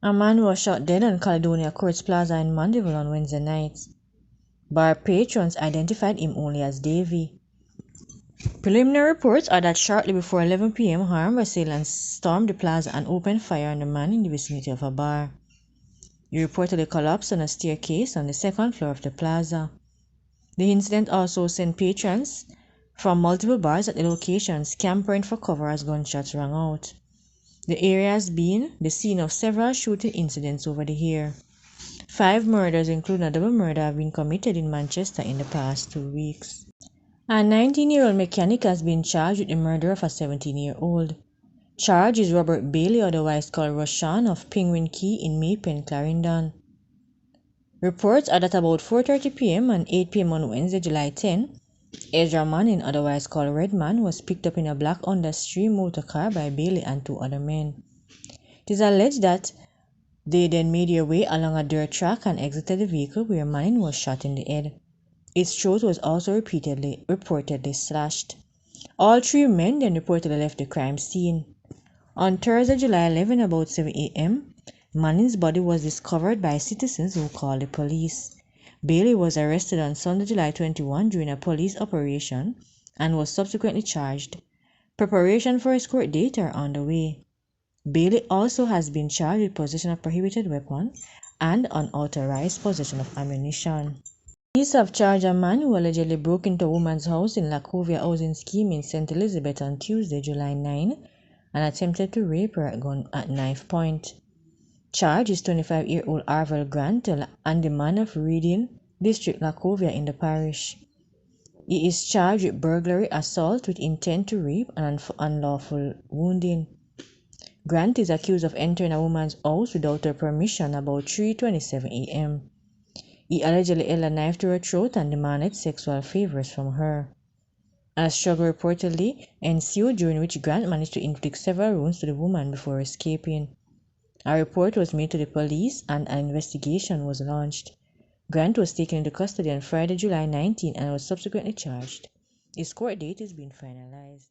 A man was shot dead on Caledonia Courts Plaza in Mandeville on Wednesday night. Bar patrons identified him only as Davy. Preliminary reports are that shortly before 11 p.m., armed assailants stormed the plaza and opened fire on the man in the vicinity of a bar. He reportedly collapsed on a staircase on the second floor of the plaza. The incident also sent patrons from multiple bars at the location scampering for cover as gunshots rang out. The area has been the scene of several shooting incidents over the year. 5 murders, including a double murder, have been committed in Manchester in the past 2 weeks. A 19-year-old mechanic has been charged with the murder of a 17-year-old. Charge is Robert Bailey, otherwise called Roshan, of Penguin Key in Maypen, Clarendon. Reports are that about 4:30 p.m. and 8 p.m. on Wednesday, July 10, Ezra Manning, otherwise called Redman, was picked up in a black Honda Stream motorcar by Bailey and 2 other men. It is alleged that they then made their way along a dirt track and exited the vehicle, where Manning was shot in the head. Its throat was also reportedly slashed. All 3 men then reportedly left the crime scene. On Thursday, July 11, about 7 a.m., Manning's body was discovered by citizens who called the police. Bailey was arrested on Sunday, July 21 during a police operation and was subsequently charged. Preparation for his court date are underway. Bailey also has been charged with possession of prohibited weapon and unauthorized possession of ammunition. Police have charged a man who allegedly broke into a woman's house in Lacovia housing scheme in St. Elizabeth on Tuesday, July 9, and attempted to rape her at knife point. Charge is 25-year-old Arvel Grant and the man of Reading, District Lacovia in the parish. He is charged with burglary, assault with intent to rape, and unlawful wounding. Grant is accused of entering a woman's house without her permission about 3:27 a.m. He allegedly held a knife to her throat and demanded sexual favors from her. A struggle reportedly ensued, during which Grant managed to inflict several wounds to the woman before escaping. A report was made to the police and an investigation was launched. Grant was taken into custody on Friday, July 19, and was subsequently charged. His court date is being finalized.